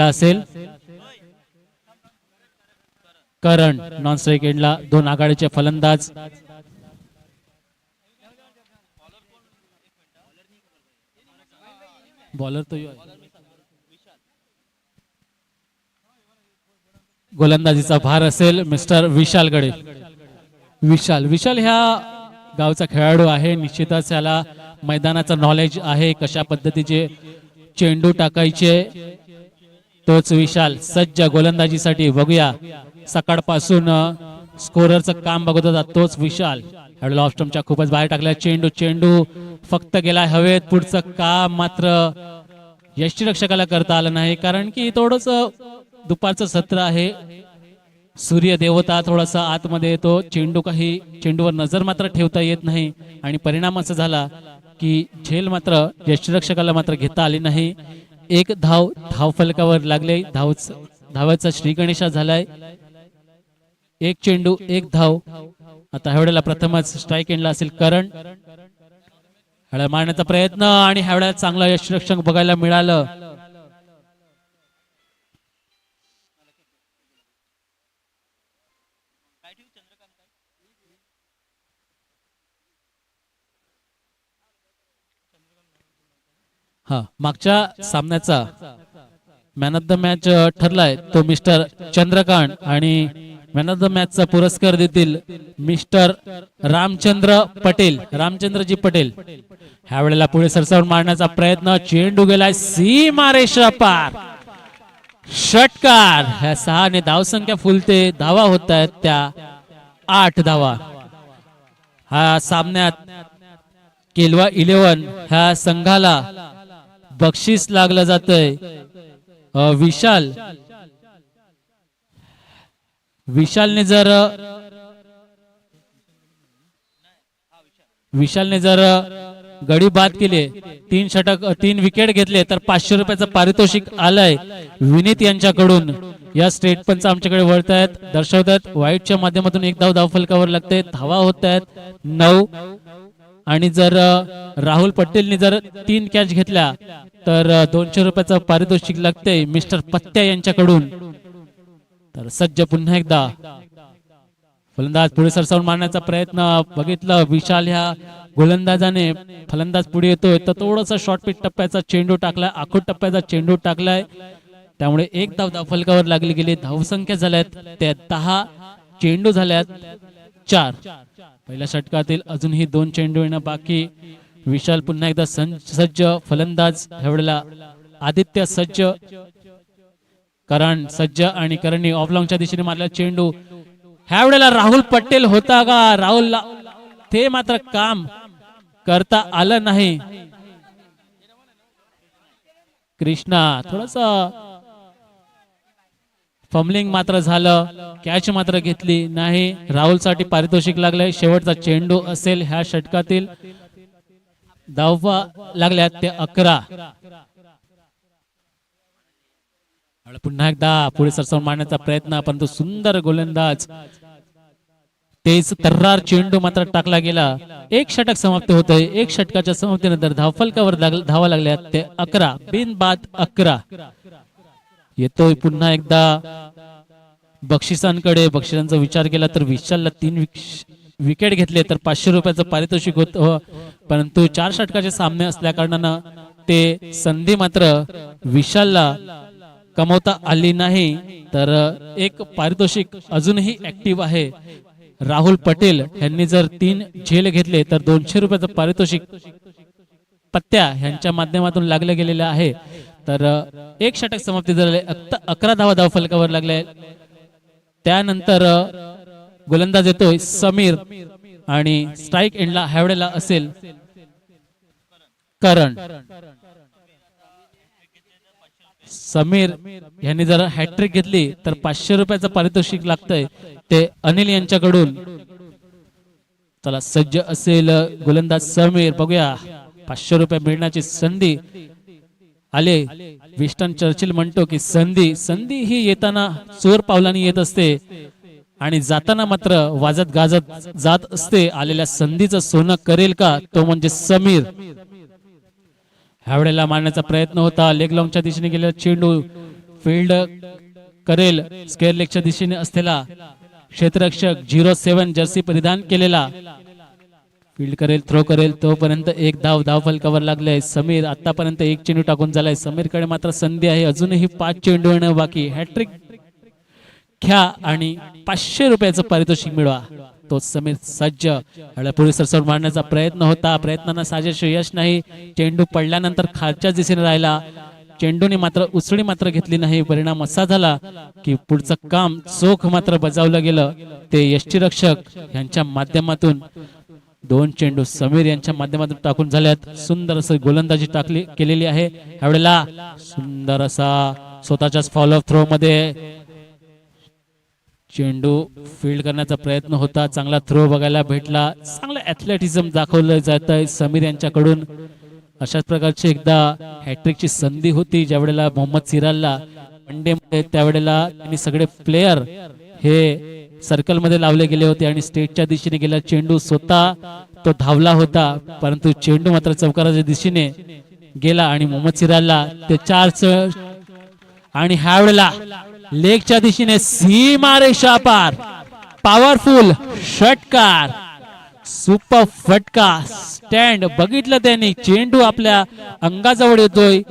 असेल करण non strike एंडला दोन आघाडीचे फलंदाज बॉलर तो गोलंदाजीचा भार असेल मिस्टर विशालकडे। विशाल ह्या गावचा खेळाडू आहे, निश्चितच याला मैदानाचं नॉलेज आहे, कशा पद्धतीचे चेंडू टाकायचे। तोच विशाल सज्ज गोलंदाजीसाठी। बघूया सकाळपासून स्कोररचं काम बघत होता तोच विशाल। ऑफ स्टंपच्या खूपच बाहेर टाकला चेंडू फक्त गेला हवेत। पुढचं काम मात्र यष्टीरक्षकाला करता आलं नाही, कारण की थोडस दुपारचं सत्र आहे, सूर्य देवता थोडासा आतमध्ये येतो, चेंडूवर नजर मात्र ठेवता येत नाही आणि परिणाम असा झाला की झेल मात्र यष्टीरक्षकाला मात्र घेता आली नाही। एक धाव फलकावर लागले, धावाचा श्री गणेशा झालाय। एक चेंडू एक धाव। आता ह्यावेळेला प्रथमच स्ट्राइक एंडला असेल करण। ह्याला मारण्याचा प्रयत्न आणि ह्यावेळेला चांगला यष्टीरक्षक बघायला मिळालं। मागच्या सामन्याचा मॅन ऑफ द मॅच ठरलाय तो मिस्टर चंद्रकांत आणि मॅन ऑफ द मॅचचा पुरस्कार देतील मिस्टर रामचंद्रजी पटेल। ह्या वेळेला पुढे सरसावून मारण्याचा प्रयत्न, चेंडू गेलाय सीमारेषा पार, षटकार। ह्या 6 ने धावसंख्या फुलते, धावा होत आहेत त्या 8 धावा। हा सामन्यात केलवा 11 ह्या संघाला बक्षीस लागलं जातंय। विशालने जर गडी बाद केले, 3 विकेट घेतले तर 500 रुपयाचं पारितोषिक आलंय विनीत यांच्याकडून। या स्टेटमेंटचं आमच्याकडे वळतायत, दर्शवतात व्हाईटच्या माध्यमातून एक धाव फलकावर लागते, धावा होत आहेत 9। आणि जर राहुल पटेलने जर 3 कॅच घेतल्या तर 200 रुपयाचं पारितोषिक लागते मिस्टर पत्त्या यांच्याकडून। तर सज्ज पुन्हा एकदा फलंदाज पुढे सरसावून मारण्याचा प्रयत्न, बघितलं विशाल ह्या गोलंदाजाने फलंदाज पुढे येतोय तर थोडासा शॉर्टपिच टप्प्याचा चेंडू टाकलाय, आखूड टप्प्याचा चेंडू टाकलाय, त्यामुळे एक धाव फलकावर लागली गेली। धावसंख्या झाल्यात त्या 10, चेंडू झाल्यात 4। पहिल्या षटकातील अजूनही 2 चेंडू येणं बाकी। विशाल पुन्हा एकदा सज्ज फलंदाज, ह्यावेळेला आदित्य सज्ज, करण सज्ज आणि करणनी ऑफलॉंगच्या दिशेने मारला चेंडू। ह्यावेळेला राहुल पटेल होता का, राहुलला ते मात्र काम करता आलं नाही। कृष्णा थोडासा फमलिंग मात्र झालं, कॅच मात्र घेतली नाही। राहुल साठी पारितोषिक लागलंय। शेवटचा चेंडू असेल ह्या षटकातील, धावा लागल्या ते 11। पुन्हा एकदा पुढे सरसावून मारण्याचा प्रयत्न, परंतु सुंदर गोलंदाज, तेज तर्रार चेंडू मात्र टाकला गेला। एक षटक समाप्त होतोय। एक षटकाच्या समाप्तीनंतर धावफलकावर धावा लागल्या ते 11, बिनबाद 11। येतोय पुन्हा एकदा बक्षिसांकडे। बक्षिसांचा विचार केला तर विशालला 3 विकेट घेतले तर 500 रुपयाचं पारितोषिक होत, परंतु 4 षटकाचे सामने असल्या कारणानं ते संधी मात्र विशालला कमवता आली नाही। तर एक पारितोषिक अजूनही ऍक्टिव्ह आहे। राहुल पटेल यांनी जर 3 झेल घेतले तर 200 रुपयाचं पारितोषिक पत्त्या यांच्या माध्यमातून लागले गेलेले आहे। तर एक षटक समाप्ती झाले, 11 धावा फलकावर लागले। त्यानंतर गोलंदाज येतोय समीर आणि स्ट्राइक एंडला ह्यावेळेला असेल करण। समीर यांनी जर हॅट्रिक घेतली तर 500 रुपयाचं पारितोषिक लागतंय ते अनिल यांच्याकडून। चला सज्ज असेल गोलंदाज समीर, बघूया 500 रुपये मिळण्याची संधी आले। विस्टन चर्चिल म्हणतो की संधी ही येताना चोर पावलांनी येत असते आणि जाताना मात्र वाजत गाजत जात असते। आलेल्या संधीचं सोनं करेल का, तो म्हणजे समीर। ह्यावेळेला मारण्याचा प्रयत्न होता, लेग लॉंगच्या दिशेने गेलेला चेंडू फील्ड करेल स्क्वेअर लेगच्या दिशेने असलेला क्षेत्ररक्षक 07 जर्सी परिधान केलेला फील्ड करेल, थ्रो करेल, तोपर्यंत एक धाव फलकावर लागले समीर. आतापर्यंत एक चेंडू टाकून झालाय समीरकडे, मात्र संधी आहे, अजूनही 5 चेंडू येणं बाकी. हॅट्रिक घ्या आणि 500 रुपयाचं पारितोषिक मिळवा. तो समीर सज्ज. हळपूर्वी सरसवट मारण्याचा प्रयत्न होता, प्रयत्नांना साजेश यश नाही. चेंडू पडल्यानंतर खालच्या दिशेने राहिला, चेंडूने मात्र उसळी मात्र घेतली नाही. परिणाम असा झाला की पुढचं काम चोख मात्र बजावलं गेलं. ते यष्टीरक्षक यांच्या माध्यमातून 2 चेंडू समीर यांच्या माध्यमातून टाकून झाल्यात. सुंदर असं गोलंदाजी टाकली केलेली आहे यावेळेला. सुंदर असा स्वतःच्याच फॉलोअप थ्रो मध्ये चेंडू फील्ड करण्याचा प्रयत्न होता. चांगला थ्रो बघायला भेटला. चांगलं ॲथलेटिझम दाखवलं जात आहे समीर यांच्याकडून. अशाच प्रकारची एकदा हॅट्रिकची संधी होती ज्यावेळेला मोहम्मद सिराजला वनडे मध्ये, त्यावेळेला त्यांनी सगळे प्लेयर हे सर्कल मध्ये लावले गेले होते आणि स्टेटच्या दिशेने गेला चेंडू स्वतः तो धावला होता, परंतु चेंडू मात्र चौकाराच्या दिशेने गेला आणि मोहम्मद सिराजला ते 4 आणि ह्या वेळेला लेगच्या दिशेने सीमारेषा पार पॉवरफुल षटकार, सुपर फटका. स्टँड बघितलं त्यांनी, चेंडू आपल्या अंगाजवळ येतोय,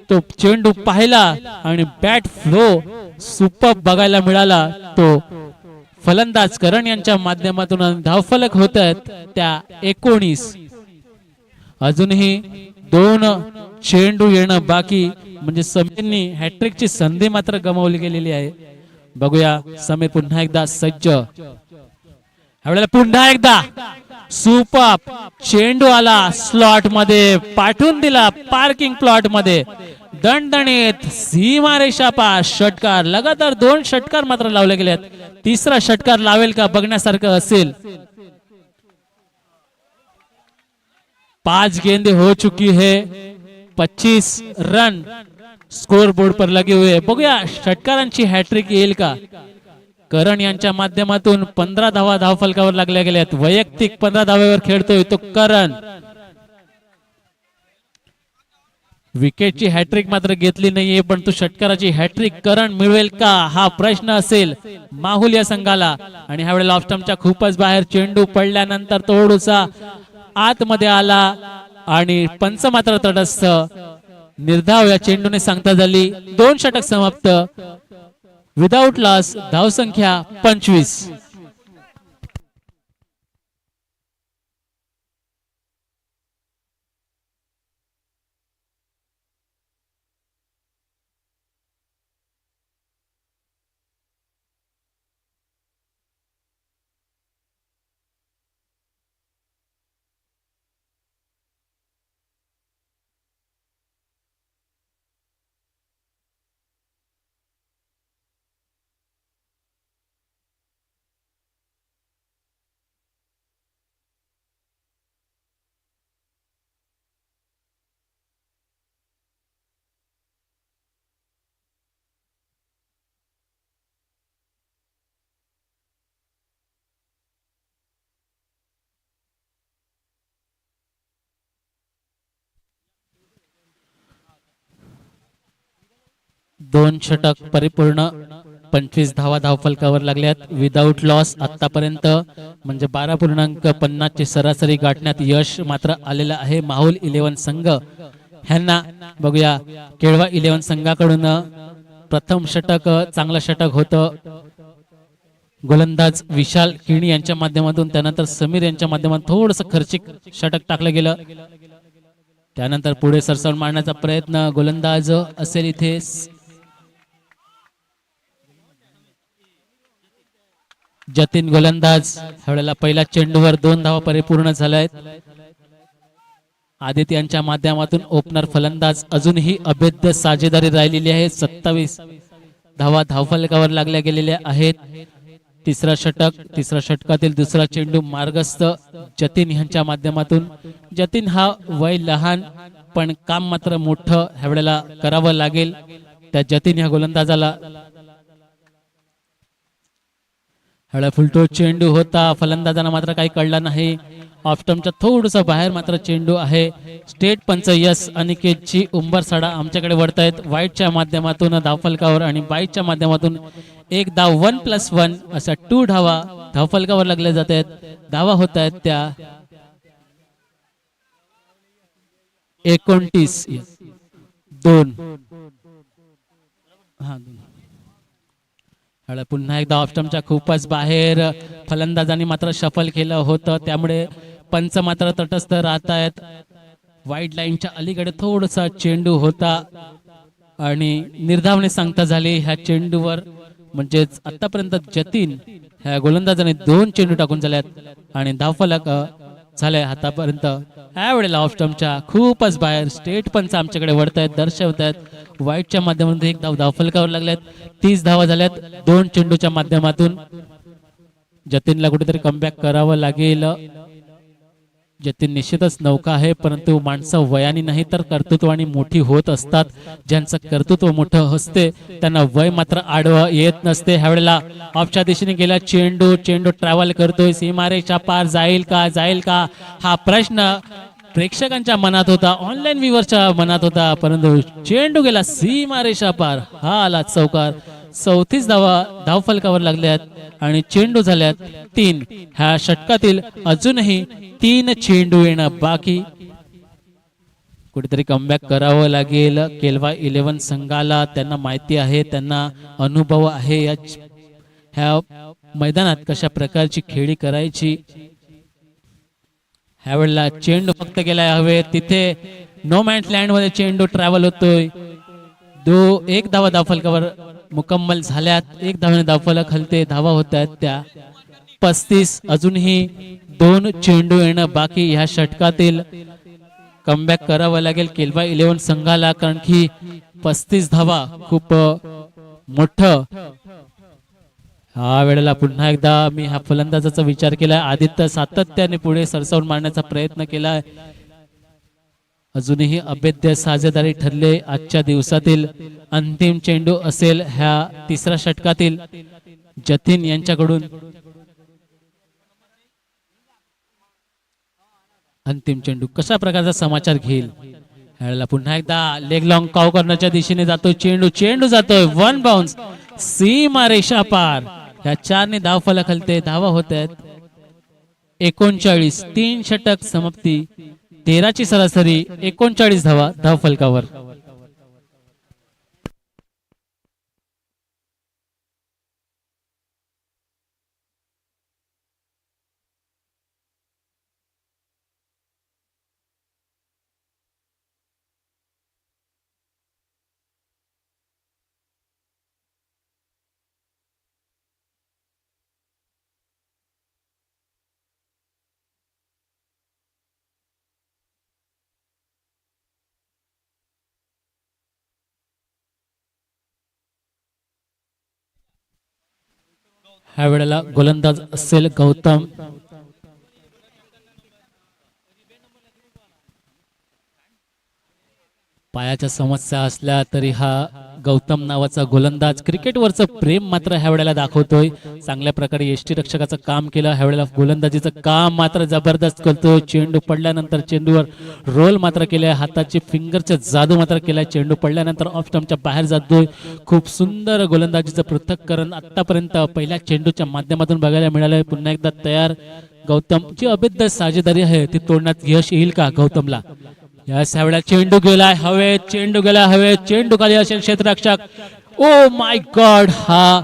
तो चेंडू पाहिला आणि बॅट फ्लो सुपर बघायला मिळाला. तो फलंदाज करण यांच्या माध्यमातून धावफलक होत आहेत त्या 19. अजूनही 2 चेंडू येणं बाकी, म्हणजे समीरनी हॅट्रिकची संधी मात्र गमावली गेलेली आहे. बघूया समीर पुन्हा एकदा सज्ज. यावेळेला पुन्हा एकदा सुपर चेंडू आला, स्लॉट मध्ये पाठवून दिला, पार्किंग प्लॉट मध्ये. दणदणीत सीमारेषा पार षटकार. लगातार 2 षटकार मात्र लावले गेले आहेत. 3रा षटकार लावेल का बघण्यासारखं असेल. 5 गेंदे हो चुकी है, 25 रन स्कोर बोर्ड पर लगे हुए. बघूया षटकारांची हॅट्रिक येईल का. करण यांच्या माध्यमातून 15 धावा धाव फलकावर लागल्या गेल्यात. वैयक्तिक 15 धावेवर खेळतोय तो करण. विकेटची हॅट्रिक मात्र घेतली नाहीये, पण तो षटकाराची हॅट्रिक करण मिळवेल का हा प्रश्न असेल माहुल या संघाला. आणि ह्यावेळेला ऑफ स्टंपच्या खूपच बाहेर चेंडू पडल्यानंतर थोडासा आतमध्ये आला आणि पंच मात्र तटस्थ. निर्धाव या चेंडूने सांगता झाली. 2 षटक समाप्त. विदाउट लॉस धावसंख्या 25. दोन षटक परिपूर्ण 25 धावा धावफलकावर लागल्यात. विदाउट लॉस आतापर्यंत म्हणजे 12.50 ची सरासरी गाठण्यात यश मात्र आलेलं आहे माहुल 11 संघ ह्यांना. बघूया केळवा 11 संघाकडून प्रथम षटक चांगलं षटक होतं गोलंदाज विशाल किणी यांच्या माध्यमातून. त्यानंतर समीर यांच्या माध्यमातून थोडस खर्चिक षटक टाकलं गेलं. त्यानंतर पुढे सरसावून मारण्याचा प्रयत्न गोलंदाज असेल इथे जतीन गोलंदाज. ह्यावेळेला पहिल्या चेंडूवर 2 धावा परिपूर्ण झाल्यात. आदित्य यांच्या माध्यमातून ओपनर फलंदाज अजूनही अभेद्य साजेदारी राहिलेली आहे. 27 धावा धावफलकावर लागल्या गेलेल्या आहेत. तिसरा षटकातील दुसरा चेंडू मार्गस्थ जतीन यांच्या माध्यमातून. जतीन हा वय लहान पण काम मात्र मोठं ह्यावेळेला करावं लागेल त्या जतीन ह्या गोलंदाजाला. हळा फुलटो चेंडू होता, फलंदाजांना मात्र काही कळला नाही ऑफ्टमच्या थोडस बाहेर मात्र चेंडू आहे. स्टेट पंच यस अनिकेतची उंबरसाडा आमच्याकडे वळतायत वाईटच्या माध्यमातून धावफलकावर आणि बाईटच्या माध्यमातून एक धाव 1+1 अशा 2 धावा धावफलकावर लागल्या जात आहेत. धावा होत आहेत त्या 29 2 पुन्हा एकदा ऑफ्टमच्या खूपच बाहेर फलंदाजांनी मात्र शफल केलं होतं त्यामुळे पंच मात्र तटस्थ राहत आहेत. वाईट लाईनच्या अलीकडे थोडासा चेंडू होता आणि निर्धावने सांगता झाली ह्या चेंडूवर. म्हणजेच आतापर्यंत जतीन ह्या गोलंदाजाने 2 चेंडू टाकून झाल्यात आणि धावफलक झाले आतापर्यंत. यावेळेला ऑफ्टमच्या खूपच बाहेर स्टेट पंच आमच्याकडे वळत आहेत दर्शवत आहेत. वाईटच्या माध्यमातून एक धाव धावफलकावर लागल्यात. 30 धावा झाल्यात 2 चेंडूच्या माध्यमातून. जतीनला कुठेतरी कमबॅक करावं लागेल. जतीन निश्चितच नौका आहे परंतु माणसं वयाने नाही तर कर्तृत्वाने मोठी होत असतात. ज्यांचं कर्तृत्व मोठं असते त्यांना वय मात्र आडवं येत नसते. ह्यावेळेला ऑफच्या दिशेने गेला चेंडू ट्रॅव्हल करतोय सीमारेषा पार जाईल का हा प्रश्न प्रेक्षकांच्या मनात होता ऑनलाईन व्ह्यूअरच्या मनात होता परंतु चेंडू गेला सीमारेषा पार. हा आला चौकार. 34 धावा धावफलकावर लागल्यात आणि चेंडू झाल्यात 3. ह्या षटकातील अजूनही 3 चेंडू येणं बाकी. कुठेतरी कमबॅक करावं लागेल केलवा 11 संघाला. त्यांना माहिती आहे त्यांना अनुभव आहे ह्या मैदानात कशा प्रकारची खेळी करायची. ह्या वेळेला चेंडू फक्त गेलाय हवे तिथे नो मॅन्स लँड मध्ये चेंडू ट्रॅव्हल होतोय. 1 धावा धावफलकावर मुकम्मल झाल्यात. 1 धावाने धावफलक हलते. धावा होत आहेत त्या 35. अजूनही 2 चेंडू येणं बाकी. ह्या षटकातील कमबॅक करावं लागेल केलवा 11 संघाला कारण की 35 धावा खूप मोठं. ह्या वेळेला पुन्हा एकदा मी ह्या फलंदाजाचा विचार केलाय. आदित्य सातत्याने पुढे सरसावून मारण्याचा प्रयत्न केलाय. अजूनही अभेद्य साजेदारी ठरले. आजच्या दिवसातील अंतिम चेंडू असेल ह्या 3ऱ्या षटकातील जतीन यांच्याकडून. अंतिम चेंडू कशा प्रकारचा समाचार घेईल. ह्याला पुन्हा एकदा लेग लॉंग काव करण्याच्या दिशेने जातोय चेंडू जातोय 1 बाउन्स सीमा रेषा पार. ह्या 4ने धावफलक हलते. धावा होत आहेत 39. 3 षटक समाप्ती 13ची सरासरी 39 धावा धावफलकावर. ह्या वेळेला गोलंदाज असेल गौतम. पायाच्या समस्या असल्या तरी हा गौतम नावाचा गोलंदाज क्रिकेटवरचं प्रेम मात्र ह्या वेळेला दाखवतोय. चांगल्या प्रकारे यष्टी रक्षकाचं काम केलं. ह्या वेळेला गोलंदाजीचं काम मात्र जबरदस्त करतोय. चेंडू पडल्यानंतर चेंडूवर रोल मात्र केलाय. हाताची फिंगरचे जादू मात्र केलाय. चेंडू पडल्यानंतर ऑफ स्टंपच्या बाहेर जातोय. खूप सुंदर गोलंदाजीचं पृथक्करण आतापर्यंत पहिल्या चेंडूच्या माध्यमातून बघायला मिळालंय. पुन्हा एकदा तयार गौतमची अभेद्य साजेदारी आहे ती तोडण्यात यश येईल का गौतमला. या सावळ्या चेंडू गेलाय हवेत. चेंडू खाली असेल क्षेत्ररक्षक. Oh my God. हा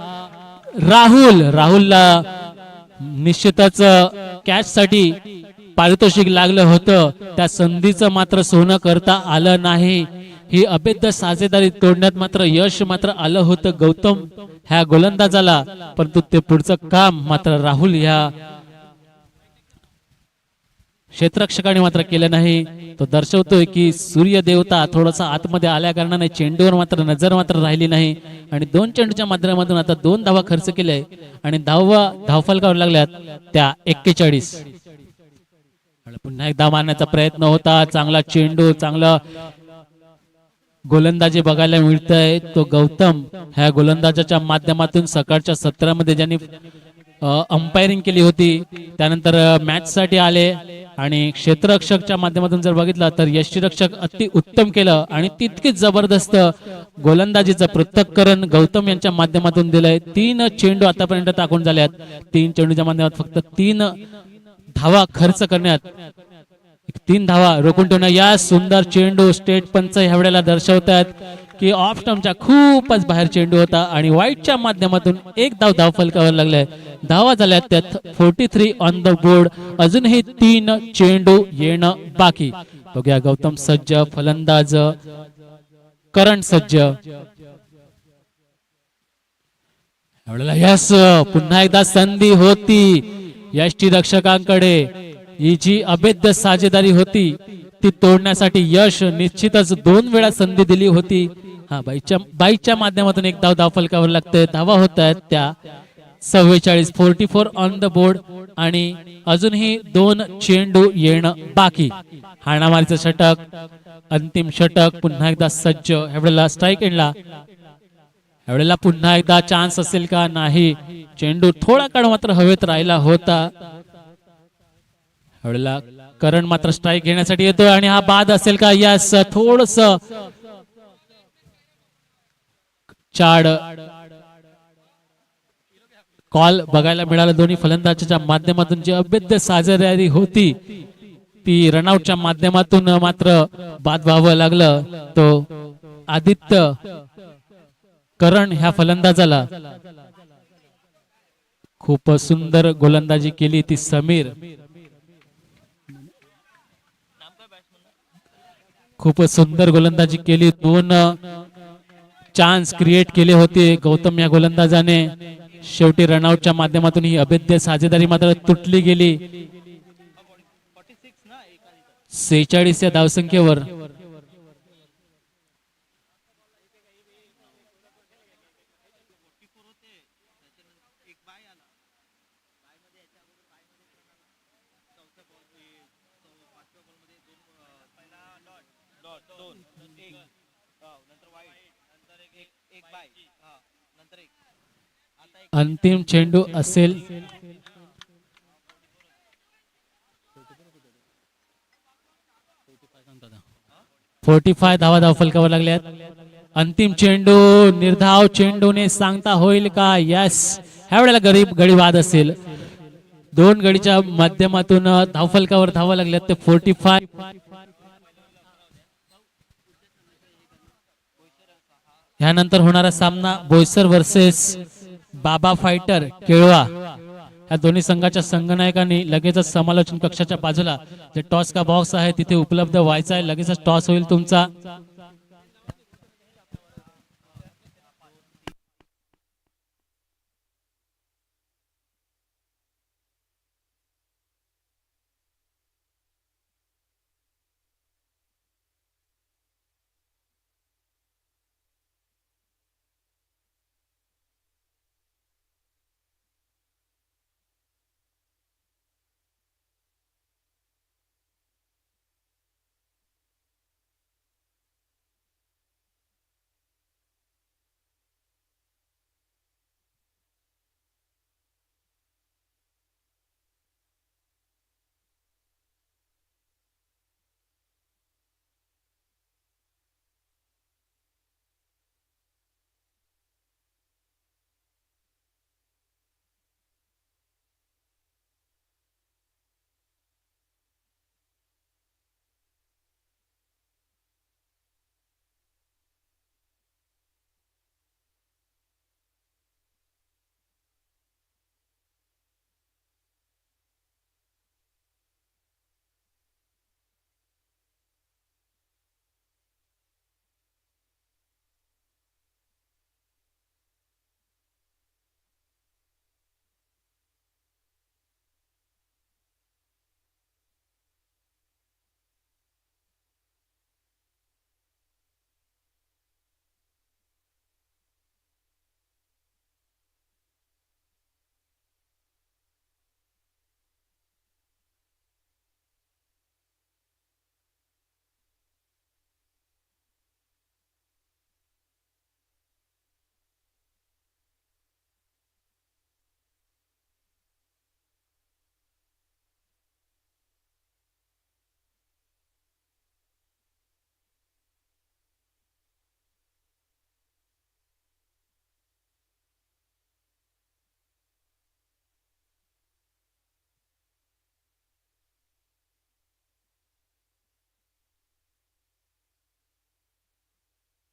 राहुलला निश्चितच कॅच साठी पारितोषिक लागलं होतं. त्या संधीचं मात्र सोनं करता आलं नाही. ही अभेद्य साजेदारी तोडण्यात मात्र यश मात्र आलं होतं गौतम ह्या गोलंदाजाला परंतु ते पुढचं काम मात्र राहुल ह्या क्षेत्ररक्षकाने मात्र केलं नाही. तो दर्शवतोय की सूर्य देवता थोडासा आतमध्ये आल्या कारणाने चेंडूवर मात्र नजर मात्र राहिली नाही आणि 2 चेंडूच्या माध्यमातून आता 2 धावा खर्च केलाय आणि धावफलकावर लागल्यात त्या 41. पुन्हा एकदा मारण्याचा प्रयत्न होता. चांगला चेंडू चांगला गोलंदाजी बघायला मिळतंय. तो गौतम ह्या गोलंदाजाच्या माध्यमातून सकाळच्या सत्रामध्ये ज्यांनी अंपायरिंग केली होती. त्यानंतर मॅचसाठी आले आणि क्षेत्ररक्षकच्या माध्यमातून जर बघितलं तर यष्टीरक्षक अति उत्तम केलं आणि तितकीच जबरदस्त गोलंदाजीचं पृथक्करण गौतम यांच्या माध्यमातून दिलंय. 3 चेंडू आतापर्यंत टाकून झाल्यात. 3 चेंडूच्या माध्यमात फक्त 3 धावा खर्च करण्यात 3 धावा रोखून ठेवणं या सुंदर चेंडू स्टेट पंच ह्या वेळेला दर्शवतात की ऑफ स्टंपच्या खूपच बाहेर चेंडू होता आणि वाईटच्या माध्यमातून एक धाव फलकावर लागलाय. धावा झाल्यात त्यात 43 ऑन द बोर्ड. अजूनही 3 चेंडू येणं बाकी. बघूया गौतम सज्ज, फलंदाज करण सज्ज. यस, पुन्हा एकदा संधी होती यष्टीरक्षकांकडे. ही जी अभेद्य साजेदारी होती ती तोडण्यासाठी यश निश्चितच 2 वेळा संधी दिली होती. हा बाईच्या माध्यमातून एक धाव फलकावर लागते. धावा होत आहेत त्या 44 ऑन द बोर्ड आणि अजूनही 2 चेंडू येणं बाकी. हाणामारीचं षटक, अंतिम षटक पुन्हा एकदा सज्ज. ह्यावेळेला स्ट्राईक एंडला. ह्यावेळेला पुन्हा एकदा चान्स असेल का? नाही. चेंडू थोडा काळ मात्र हवेत राहिला होता. ह्यावेळेला करण मात्र स्ट्राईक घेण्यासाठी येतोय आणि हा बाद असेल का? यस, थोडस चाड कॉल बघायला मिळाला. दोन्ही फलंदाजाच्या माध्यमातून जी अभेद्य साजेदारी होती ती रनआउटच्या माध्यमातून मात्र बाद व्हावं लागलं. तो आदित्य करण ह्या फलंदाजाला खूप सुंदर गोलंदाजी केली ती समीर. खूप सुंदर गोलंदाजी केली. 2 चान्स क्रिएट केले होते गौतम या गोलंदाजाने. शेवटी रनआउटच्या माध्यमातून ही अभेद्य साजेदारी मात्र तुटली गेली. 46 या धावसंख्येवर अंतिम चेंडू असेल. फोर्टी फाय धावा फलकावर लागल्यात. अंतिम चेंडू निर्धाव चेंडूने सांगता होईल का? यस, ह्या वेळेला गडी बाद असेल. 2 गडीच्या माध्यमातून धावफलकावर धावा लागल्यात ते 45. ह्यानंतर होणारा सामना बोईसर वर्सेस बाबा फायटर केळवा. या दोन्ही संघाच्या संघनायकांनी लगेचच समालोचन कक्षाच्या बाजूला जे टॉस का बॉक्स आहे तिथे उपलब्ध व्हायचा आहे. लगेचच टॉस होईल तुमचा.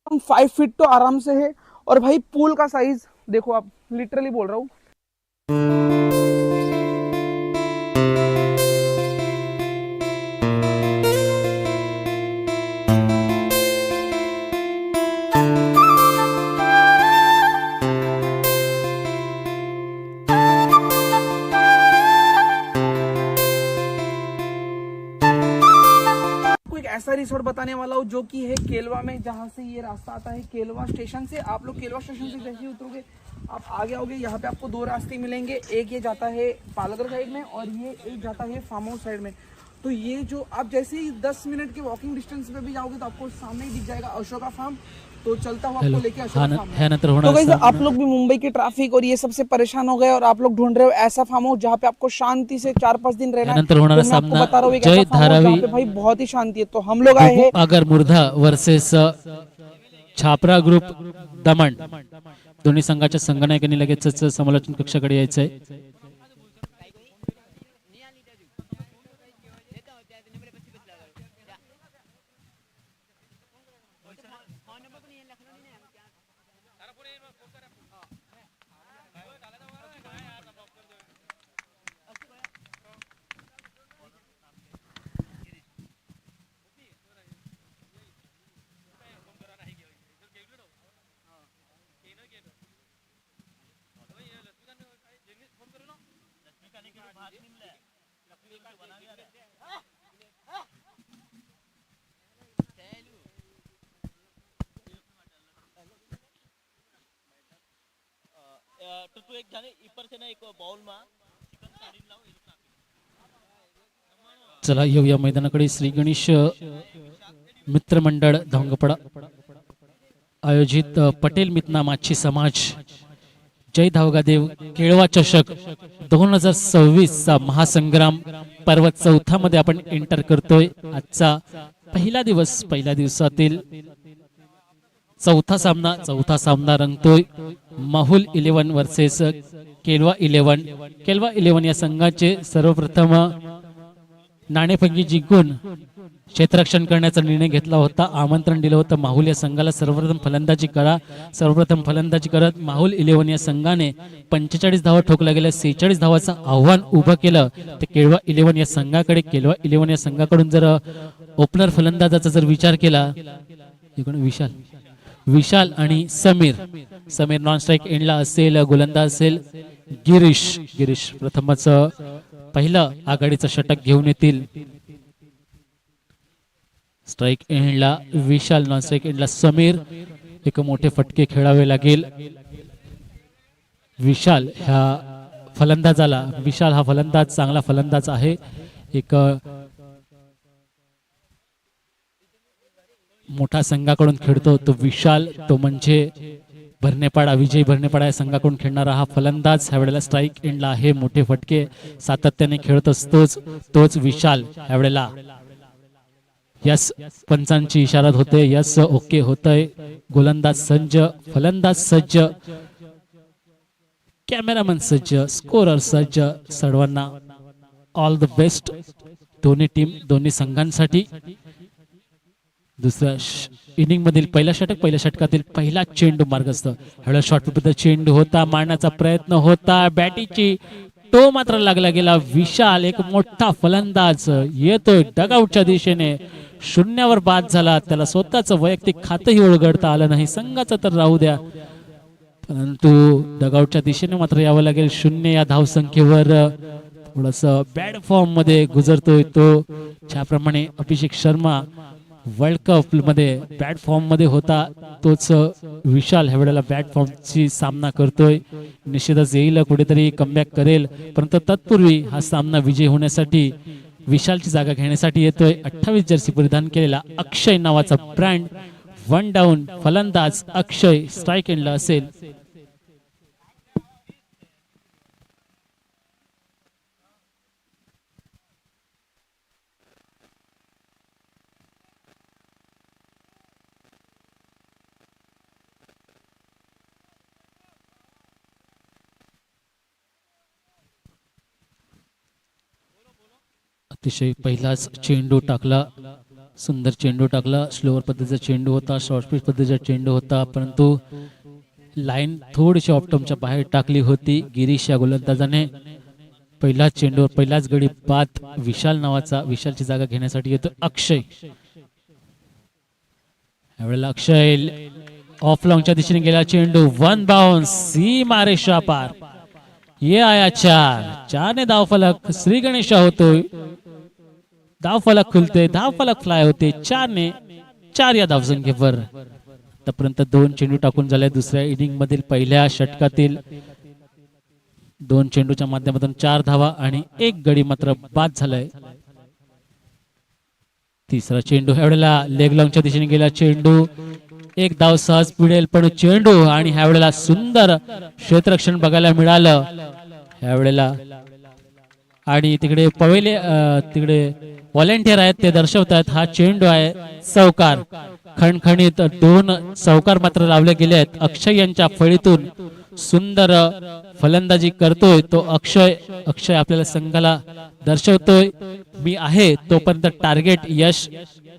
5 फीट तो आराम से है। और भाई पूल का साइज देखो आप, लिटरली बोल रहा हूँ। आपको एक ऐसा रिसोर्ट बताने वाला हूँ जो कि है केलवा में, जहाँ से ये रास्ता आता है केलवा स्टेशन से। आप लोग केलवा स्टेशन से जैसे ही उतरोगे आप आगे आओगे, यहाँ पे आपको दो रास्ते मिलेंगे। एक ये जाता है पालघर साइड में और ये एक जाता है फार्म हाउस साइड में। तो ये जो आप जैसे ही 10 मिनट के वॉकिंग डिस्टेंस पे भी जाओगे तो आपको सामने ही दिख जाएगा अशोका फार्म। तो चलता हूँ आपको लेके अशोका फार्म में। ह्यानंतर तो होणार गाइस आप लोग भी मुंबई की ट्रैफिक और ये सबसे परेशान हो गए और आप लोग ढूंढ रहे हो ऐसा फार्म हाउस जहाँ पे आपको शांति से 4-5 दिन रहना है। यानंतर होणारा तो मैं आपको सामना बता रहा हूँ एक जय ऐसा फार्म हाउस जहाँ धारावी पे भाई बहुत ही शांति है। तो हम लोग आए हैं आगर मुर्धा वर्सेस छापरा ग्रुप दमण. दोन्ही संघाच्या संघनायकांनी लगेचच समालोचन कक्षाकडे यायचंय. तो तू एक जाने ईपर से ना एक बाउल में चिकन काढीन लाव हे लोक चला येऊया मैदानाकडे. श्री गणेश मित्रमंडळ धांगपडा आयोजित पटेल मितना माची समाज जय धावगादेव केळवा चषक 2026 चा महासंग्राम पर्व चौथा मध्ये आपण एंटर करतोय. आजचा पहिला दिवस, पहिल्या दिवसातील चौथा सामना रंगतोय. माहुल 11 वर्सेस केलवा 11. केलवा 11 या संघाचे सर्वप्रथम नाणेफेकी जिंकून क्षेत्ररक्षण करण्याचा निर्णय घेतला होता. आमंत्रण दिलं होतं माहुल या संघाला सर्वप्रथम फलंदाजी करा. सर्वप्रथम फलंदाजी करत माहुल 11 या संघाने 45 धावा ठोकल्या गेल्या. 46 धावाचं आव्हान उभं केलं ते केळवा 11 या संघाकडे. केळवा 11 या संघाकडून जर ओपनर फलंदाजाचा जर विचार केला, इकडून विशाल आणि समीर नॉन स्ट्राईक एंडला असेल. गोलंदाज असेल गिरीश प्रथमच पहिलं आघाडीचं षटक घेऊन येतील. स्ट्राईक एंडला विशाल, नॉन स्ट्राईक एंडला समीर. एक मोठे फटके खेळावे लागेल विशाल हा फलंदाज चांगला फलंदाज आहे. एक मोठा संघाकडून खेळतो तो विशाल, तो म्हणजे विजय भरणेपाडा या संघाकडून खेळणारा हा फलंदाज ह्यावेळेला स्ट्राईक एंडला आहे. मोठे फटके सातत्याने खेळत असतोच तोच विशाल ह्यावेळेला यस पंचांची इशारा होते. यस ओके होतय. गोलंदाज सज्ज, फलंदाज सज्ज, कॅमेरामॅन सज्ज, स्कोरर सज्ज. सर्वांना ऑल द बेस्ट दोन्ही संघांसाठी. दुसऱ्या इनिंग मधील पहिल्या षटकातील पहिला चेंडू मार्गस्थ. ह्यावेळेला शॉर्ट चेंडू होता, मारण्याचा प्रयत्न होता, बॅटीची तो मात्र लागला गेला. विशाल एक मोठा फलंदाज येतोय डगआउटच्या दिशेने, शून्यावर बाद झाला. त्याला स्वतःचं वैयक्तिक खातंही उलगडता आलं नाही. संघाचं तर राहू द्या, परंतु डगआउटच्या दिशेने मात्र यावं लागेल. 0 या धावसंख्येवर थोडस बॅड फॉर्म मध्ये गुजरतोय तो. ज्याप्रमाणे अभिषेक शर्मा वर्ल्ड कप मध्ये बॅड फॉर्म मध्ये होता, तोच विशाल ह्या वेळेला बॅड फॉर्मची सामना करतोय. निश्चितच येईल, कुठेतरी कमबॅक करेल, परंतु तत्पूर्वी हा सामना विजय होण्यासाठी विशालची जागा घेण्यासाठी येतोय 28 जर्सी परिधान केलेला अक्षय नावाचा ब्रँड. 1 डाऊन फलंदाज अक्षय स्ट्राईक एंडला असेल. अतिशय पहिलाच चेंडू टाकला सुंदर चेंडू टाकला. स्लोअर पद्धतीचा चेंडू होता, शॉर्ट पिच पद्धतीचा चेंडू होता, परंतु लाईन थोडीशी ऑप्टमच्या बाहेर टाकली होती. गिरीश या गोलंदाजाने पहिलाच चेंडूवर पहिलाच गडी बाद. विशाल नावाचा, विशालची जागा घेण्यासाठी येतो अक्षय. यावेळेला अक्षय ऑफ लॉंगच्या दिशेने गेला चेंडू, वन बाउन्स, सीमा रेषा पार. ये आया 4 ने धाव फलक. श्री गणेशा होतोय, धाव फलक खुलते, धाव फलक फ्लाय होते. 4 या धावसंख्येवर. आतापर्यंत 2 चेंडू टाकून झाले दुसऱ्या इनिंग मधील पहिल्या षटकातील. 2 चेंडूच्या माध्यमातून 4 धावा आणि 1 गडी मात्र बाद झालाय. तिसरा चेंडू ह्यावेळेला लेग लॉंगच्या दिशेने गेला चेंडू, 1 धाव सहज पिडेल पण चेंडू, आणि ह्यावेळेला सुंदर क्षेत्ररक्षण बघायला मिळालं ह्यावेळेला. आणि तिकडे तिकडे व्हॉलेंटियर आहेत ते दर्शवतात हा चेंडू आहे चौकार. खणखणीत 2 चौकार मात्र लावले गेले आहेत. अक्षय यांच्या फळीतून सुंदर फलंदाजी करतोय तो अक्षय आपल्याला संघाला दर्शवतोय, मी आहे तोपर्यंत टार्गेट यश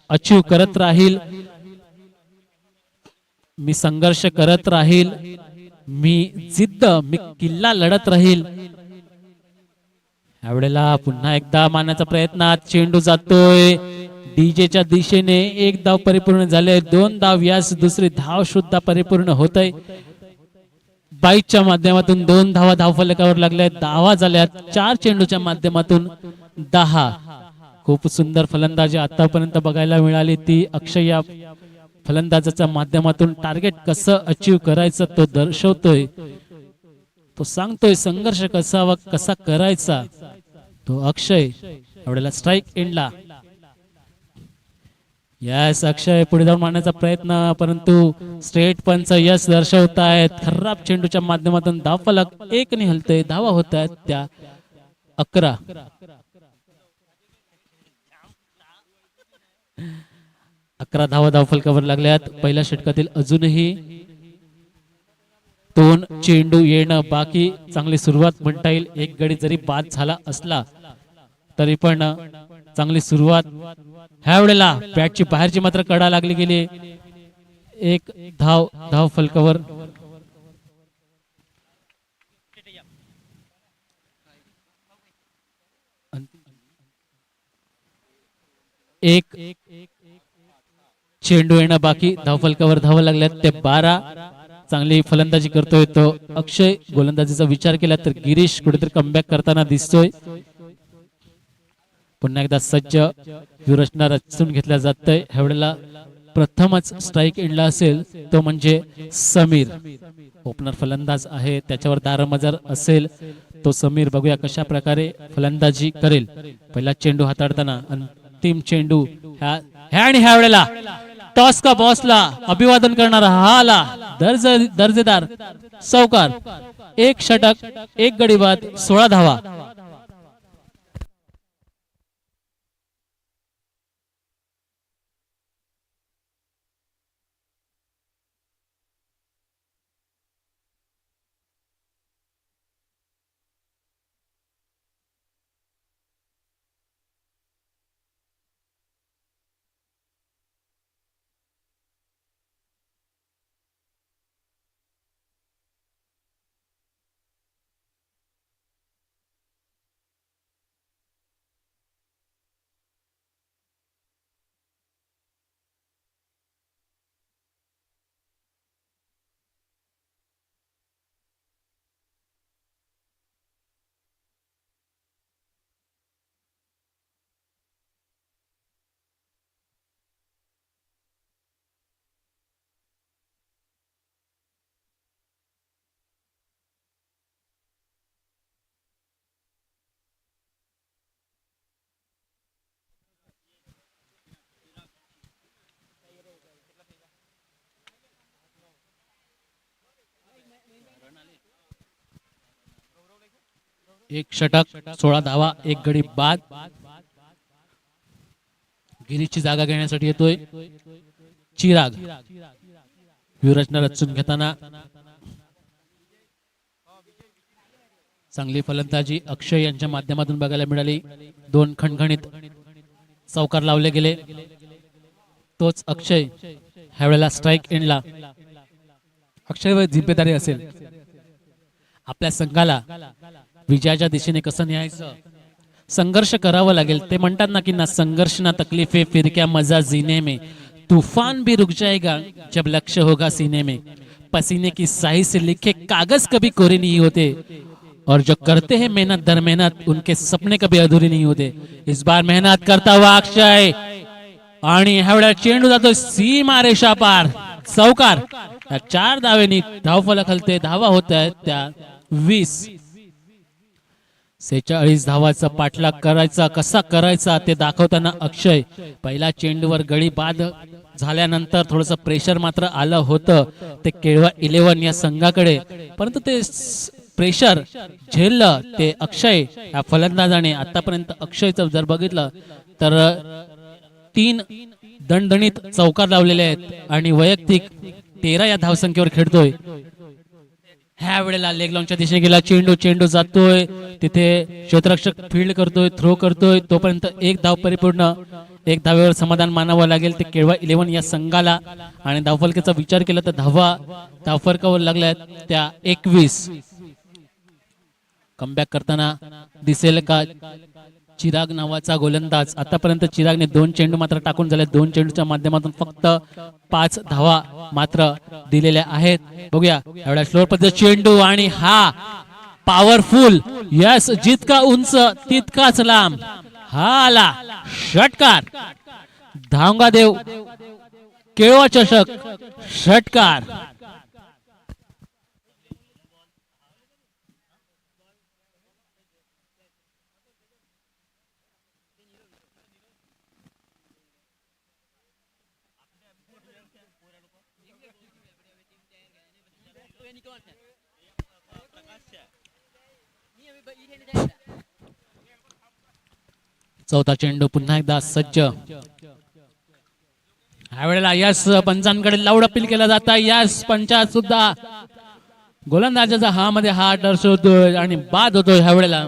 अचीव करत राहील, मी संघर्ष करत राहील, मी किल्ला लढत राहील. यावेळेला पुन्हा एकदा मारण्याचा प्रयत्न, चेंडू जातोय डीजेच्या दिशेने. 1 धाव परिपूर्ण झाले, 2 धाव यास दुसरी धाव सुद्धा परिपूर्ण होत आहे. 22च्या माध्यमातून 2 धावा धावफलकावर लागल्या, धावा झाल्यात 4 चेंडूच्या माध्यमातून 10. खूप सुंदर फलंदाजी आतापर्यंत बघायला मिळाली. ती अक्षय या फलंदाजाच्या माध्यमातून टार्गेट कसं अचीव करायचं तो दर्शवतोय, तो सांगतोय संघर्ष कसा करायचा तो अक्षय. एवढ्याला स्ट्राईक एंडला. यस, अक्षय पुढे जाऊन मारण्याचा प्रयत्न, परंतु स्ट्रेट पंच यश दर्शवतायत. खराब चेंडूच्या माध्यमातून धाव फलक 1 ने हलतोय, धावा होत आहेत त्या 11. 11 धावा धावफलकावर लागल्यात. पहिल्या षटकातील अजूनही 2 चेंडू येणं बाकी. चांगली सुरुवात म्हणता येईल. 1 गडी जरी बाद झाला असला तरी पण चांगली सुरुवात. ह्या वेळेला बॅटची बाहेरची मात्र कडा लागली गेली. 1 धाव फलकावर. एक चेंडू येणं बाकी. धावफलकावर धावा लागल्यात ते 12. चांगली फलंदाजी करतोय तो अक्षय. गोलंदाजीचा विचार केला तर गिरीश कुठेतरी कमबॅक करताना दिसतोय. पुन्हा एकदा सज्ज व्यूहरचना रचून घेतल्या जातंय. ह्या वेळेला प्रथमच स्ट्राईक एंडला असेल तो म्हणजे समीर. ओपनर फलंदाज आहे, त्याच्यावर दारमजर असेल तो समीर. बघूया कशा प्रकारे फलंदाजी करेल. पहिला चेंडू हाताळताना अंतिम चेंडू ह्या वेळेला टॉस का बॉसला अभिवादन करणारा हा आला. दर्जेदार चौकार. 1 षटक, 1 गडी बाद, 16 धावा. एक षटक 16 धावा 1 गडी बाद. गिरीची जागा घेण्यासाठी येतोय चिराग. व्यूहरचना रचून घेताना चांगली फलंदाजी अक्षय यांच्या माध्यमातून बघायला मिळाली. 2 खणखणीत चौकार लावले गेले. तोच अक्षय ह्या वेळेला स्ट्राईक एंडला. अक्षयवर जिम्मेदारी असेल आपल्या संघाला विजयाच्या दिशेने कसं न्यायचं, संघर्ष करावा लागेल. ते म्हणतात ना की ना संघर्ष ना तकलीफे फिर क्या मजा जीने में, तूफान भी रुक जाएगा जब लक्ष्य होगा सीने में, पसीने की स्याही से लिखे कागज कभी कोरे नहीं होते, और जो करते हैं मेहनत दर मेहनत उनके सपने कभी अधूरे नहीं होते. इस बार मेहनत करता हुआ अक्षय आणि ह्या वेळेला चेंडू जातो सीमा रेषा पार, चौकार. या 4 धावेनी धावफलक हलते. धावा होत आहेत त्या 20. 46 धावाचा पाठलाग करायचा, कसा करायचा ते दाखवताना अक्षय. पहिला चेंडूवर गडी बाद झाल्यानंतर थोडंसं प्रेशर मात्र आलं होतं ते केळवा 11 या संघाकडे, परंतु ते प्रेशर झेललं ते अक्षय या फलंदाजाने. आतापर्यंत अक्षयचं जर बघितलं तर 3 दणदणीत चौकार लावलेले आहेत आणि वैयक्तिक 13 या धावसंख्येवर खेळतोय. ह्या वेळेला लेग लॉनच्या दिशेने गेला चेंडू जातोय तिथे, क्षेत्ररक्षक फील्ड करतोय, थ्रो करतोय. तोपर्यंत 1 धाव परिपूर्ण, 1 धावेवर समाधान मानावं लागेल ते केळवा 11 या संघाला. आणि धावफलकाचा विचार केला तर धावफरकावर लागल्यात त्या 21. कमबॅक करताना दिसेल का चिराग नावाचा गोलंदाज. आतापर्यंत चिरागने 2 चेंडू मात्र टाकून झाले. 2 चेंडूच्या माध्यमातून फक्त 5 धावा मात्र दिलेल्या आहेत. बघूया एवढ्या स्लोअर पद्धतीचा चेंडू आणि हा पॉवरफुल, यस, जितका उंच तितकाच लांब. हा आला षटकार. धांगादेव केळवा चषक षटकार. चौथा चेंडू पुन्हा एकदा सज्ज. ह्यावेळेला यस पंचांकडे लाऊड अपील केला जाता. यस पंचात सुद्धा गोलंदाजाचा हा मध्ये हात दर्शवतोय आणि बाद होतोय. ह्या वेळेला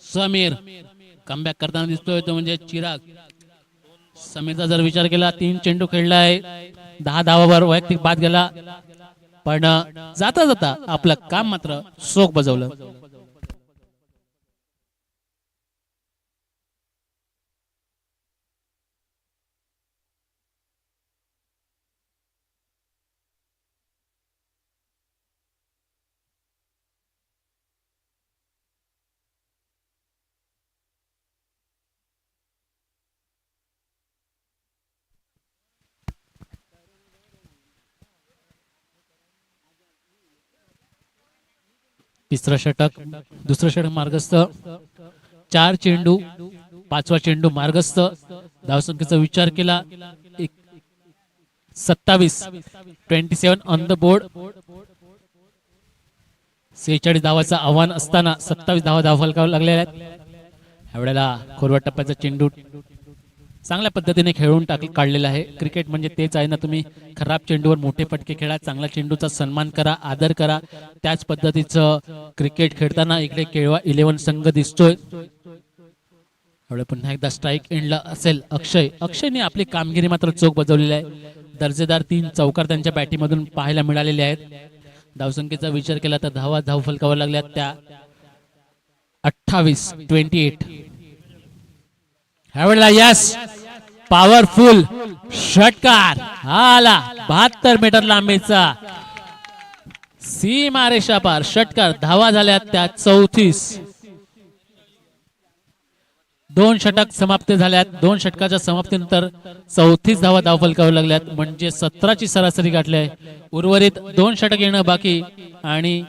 समीर कमबॅक करताना दिसतोय तो म्हणजे चिराग. समीरचा जर विचार केला 3 चेंडू खेळलाय, 10 धावावर वैयक्तिक बाद गेला, पण जाता जाता आपलं काम मात्र चोख बजावलं. तिसरं षटक, दुसरं षटक मार्गस्थ, 4 चेंडू, 5वा चेंडू मार्गस्थ. धावसंख्येचा विचार केला 27 ऑन द बोर्ड. 46 धावाचं आव्हान असताना 27 धावा धावफलकावर लागलेल्या आहेत. ह्यावेळेला खोरवा टप्प्याचा चेंडू चांगल्या पद्धतीने खेळून काढलेला आहे. क्रिकेट म्हणजे तेच आहे ना, तुम्ही खराब चेंडूवर मोठे फटके खेळा, चांगला चेंडूचा सन्मान करा, आदर करा. त्याच पद्धतीचं क्रिकेट खेळताना इकडे केळवा 11 संघ दिसतोय. एवढे पुन्हा एकदा स्ट्राईक एंडला असेल अक्षय. अक्षयने आपली कामगिरी मात्र चोख बजावलेली आहे. दर्जेदार 3 चौकार त्यांच्या बॅटिंगमधून पाहायला मिळालेले आहेत. धावसंख्येचा विचार केला तर धावफलकावर लागल्या त्या 28. ह्यावेळेला यस पॉवरफुल षटकार. आला 72 मीटर लांबीचा सीमा रेषा पार षटकार. धावा झाल्या त्या 34. 2 षटक समाप्त झाल्यात. 2 षटकाच्या समाप्तीनंतर 34 धावा धावफलकावर लागल्यात, म्हणजे 17ची सरासरी गाठली आहे. उर्वरित 2 षटक येणं बाकी आणि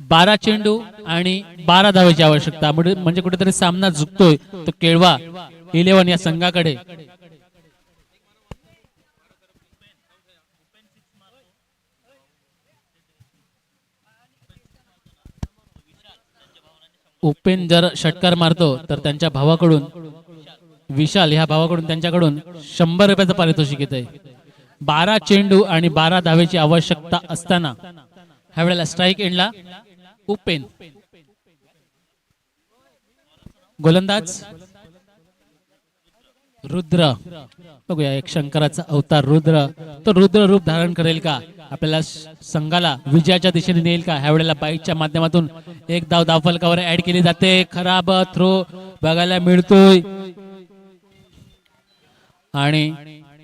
12 चेंडू आणि 12 धावेची आवश्यकता. म्हणजे कुठेतरी सामना झुकतोय तो केळवा 11 या संघाकडे. उपेन जर षटकार मारतो तर त्यांच्या भावाकडून, विशाल ह्या भावाकडून त्यांच्याकडून 100 रुपयाचं पारितोषिक येतंय. 12 चेंडू आणि 12 धावेची आवश्यकता असताना ह्या वेळेला स्ट्राईक एंडला उपेन. गोलंदाज रुद्र बघूया, एक शंकराचा अवतार रुद्र, तो रुद्र रूप धारण करेल का, आपल्याला संघाला विजयाच्या दिशेने नेईल का. ह्या वेळेला बाईकच्या माध्यमातून एक धाव धावफलकावर ऍड केली जाते. खराब थ्रो बघायला मिळतोय आणि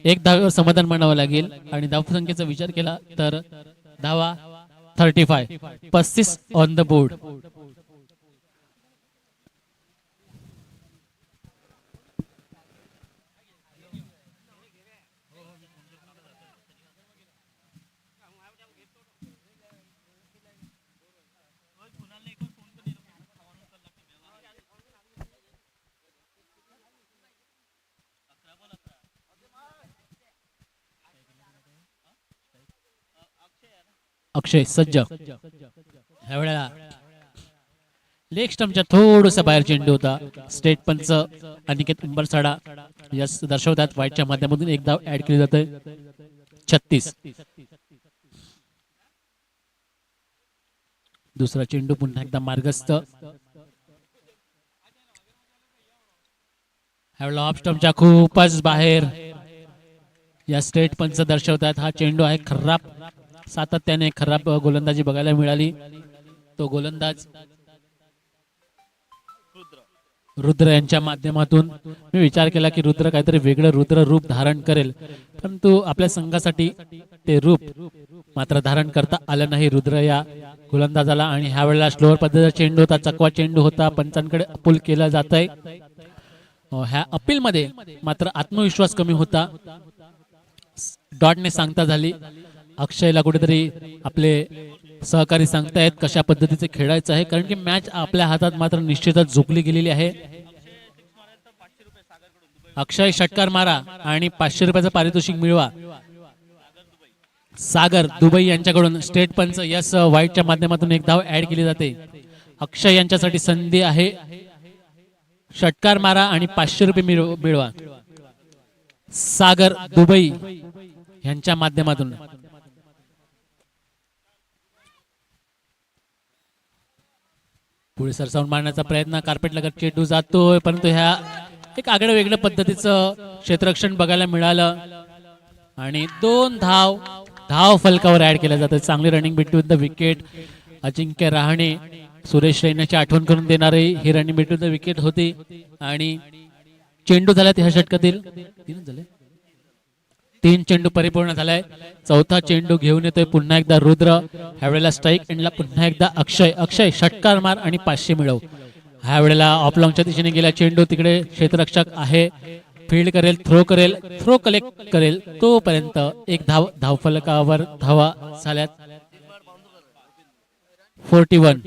एक धाव समाधान मानावं लागेल. आणि धावसंख्येचा विचार केला तर धावा 35 ऑन द बोर्ड. अक्षय सज्ज. ह्या वेळेला लेग स्टंपच्या थोडस बाहेर चेंडू होता. स्टेट पंच अनिकेत उंबरसाडा यस दर्शवतात. व्हाईटच्या माध्यमातून एक धाव ऍड केली जाते. 36. दुसरा चेंडू पुन्हा एकदा मार्गस्थ. ह्यावेळेला ऑफ स्टंपच्या खूपच बाहेर या स्टेट पंच दर्शवतात. हा चेंडू आहे खराब, सातत्याने खराब गोलंदाजी बघायला मिळाली. तो गोलंदाज रुद्र यांच्या माध्यमातून मी विचार केला की रुद्र काहीतरी वेगळं रुद्र रूप धारण करेल, परंतु आपल्या संघासाठी ते रूप मात्र धारण करता आलं नाही रुद्र या गोलंदाजाला. आणि ह्या वेळेला स्लोअर पद्धतीचा चेंडू होता, चकवा चेंडू होता. पंचांकडे अपील केला जात आहे. ह्या अपील मध्ये मात्र आत्मविश्वास कमी होता. डॉटने सांगता झाली. अक्षयला कुठेतरी आपले सहकारी सांगतायत कशा पद्धतीचे खेळायचं आहे, कारण की मॅच आपल्या हातात मात्र निश्चितच झोपली गेलेली आहे. अक्षय षटकार मारा आणि 500 रुपयाचं पारितोषिक मिळवा. सागर दुबई यांच्याकडून स्टेट पंच यस व्हाईटच्या माध्यमातून एक धाव ऍड केली जाते. अक्षय यांच्यासाठी संधी आहे. षटकार मारा आणि 500 रुपये मिळवा. सागर दुबई यांच्या माध्यमातून पुढे सरसावून मारण्याचा प्रयत्न. कार्पेट लगत चेंडू जातोय, परंतु ह्या एक आगळं वेगळं पद्धतीचं क्षेत्ररक्षण बघायला मिळालं आणि 2 धाव फलकावर ऍड केल्या जातात. चांगली running between the wicket. Ajinkya Rahane, Suresh रैनाची आठवण करून देणारी ही रनिंग बिटवीन द विकेट होती. आणि चेंडू झाल्यात ह्या षटकातील 3 चेंडू परिपूर्ण झालाय. चौथा चेंडू घेऊन येतोय पुन्हा एकदा रुद्र. ह्या वेळेला स्ट्राईक एंडला पुन्हा एकदा अक्षय षटकार मार आणि 500 मिळव. ह्या वेळेला ऑफलॉंगच्या दिशेने गेला चेंडू. तिकडे क्षेत्ररक्षक आहे, फील्ड करेल, थ्रो कलेक्ट करेल तोपर्यंत एक धावफलकावर धावा झाल्यात 41.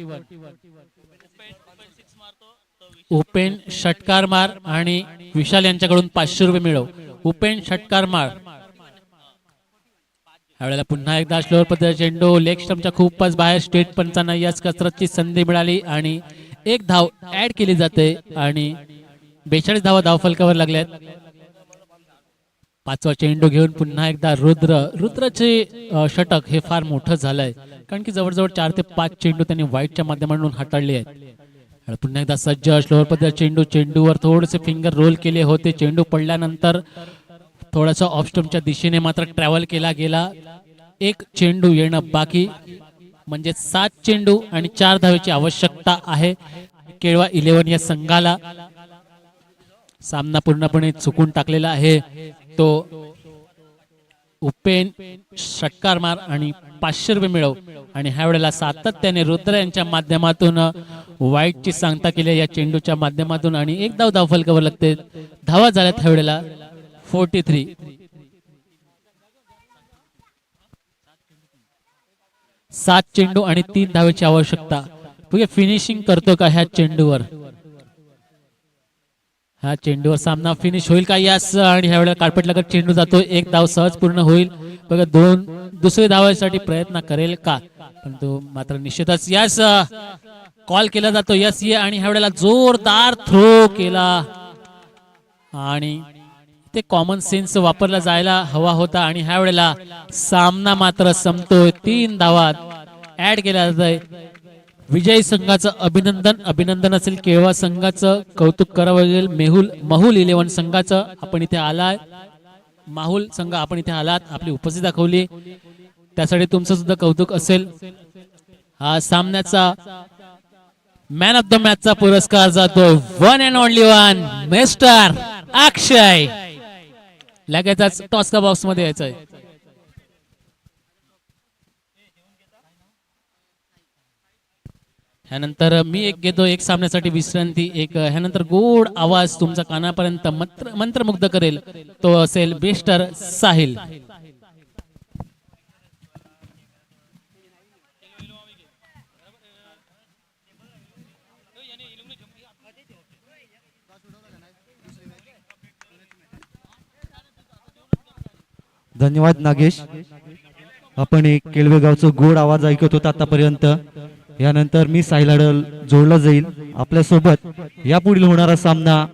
उपेन षटकार मार आणि विशाल यांच्याकडून 500 रुपये मिळव. उपेन षटकार मार. यावेळेला पुन्हा एकदा स्लोअर पद्धतीचा चेंडू लेग स्टंपच्या खूपच बाहेर. स्टेट पंचांना याच कसरतची संधी मिळाली आणि एक धाव ऍड केली जाते आणि 42 धावा धावफलकावर लागल्यात. 5वा चेंडू घेऊन पुन्हा एकदा रुद्रचे षटक हे फार मोठं झालंय, कारण की जवळजवळ 4 ते 5 चेंडू त्यांनी व्हाईटच्या माध्यमातून हाताळले आहेत. पुन्हा एकदा सज्ज स्लोअर पद्धतीचा चेंडूवर थोडेसे फिंगर रोल केले होते. चेंडू पडल्यानंतर थोडासा ऑफ स्टंपच्या दिशेने मात्र ट्रॅव्हल केला गेला. एक चेंडू येणं बाकी, म्हणजे 7 चेंडू आणि 4 धावेची आवश्यकता आहे केळवा 11 या संघाला. सामना पूर्णपणे चुकून टाकलेला आहे. तो उपेन षटकार मार आणि 500 रुपये मिळव. आणि ह्या वेळेला सातत्याने रुद्र यांच्या माध्यमातून व्हाईटची सांगता केली या चेंडूच्या माध्यमातून आणि एक धावफलकावर लागते. धावा झाल्यात ह्या वेळेला 43. 7 चेंडू आणि 3 धावेची आवश्यकता. फिनिशिंग करतो का ह्या चेंडूवर? ह्या चेंडूवर सामना फिनिश होईल का? यास. आणि ह्या वेळेला कार्पेट लगत चेंडू जातो. एक धाव सहज पूर्ण होईल. बघा दुसरे धावासाठी प्रयत्न करेल का? परंतु मात्र निश्चितच यास कॉल केला जातो. यस ये. आणि ह्या वेळेला जोरदार थ्रो केला आणि ते कॉमन सेन्स वापरला जायला हवा होता. आणि ह्या वेळेला सामना मात्र संपतोय. 3 धावा ऍड केल्या जात आहे. विजयी संघाचं अभिनंदन असेल. केळवा संघाचं कौतुक करावं लागेल. महूल 11 संघाचं आपण इथे आलाय. माहुल संघ आपण इथे आलात, आपली उपस्थिती दाखवली, त्यासाठी तुमचं सुद्धा कौतुक असेल. हा सामन्याचा मॅन ऑफ द मॅचचा पुरस्कार जातो one and only one mister Akshay. लगेचच टॉस का बॉक्स मध्ये यायचंय. ह्यानंतर मी एक घेतो एक सामन्यासाठी विश्रांती. एक ह्यानंतर गोड आवाज तुमच्या कानापर्यंत मंत्रमुग्ध करेल, तो असेल मिस्टर साहिल. धन्यवाद नागेश. आपण एक केळवे गावचं गोड आवाज ऐकत होता आतापर्यंत. यानंतर मी साहिल हडल जोडला जाईल आपल्या सोबत. यापुढील होणारा सामना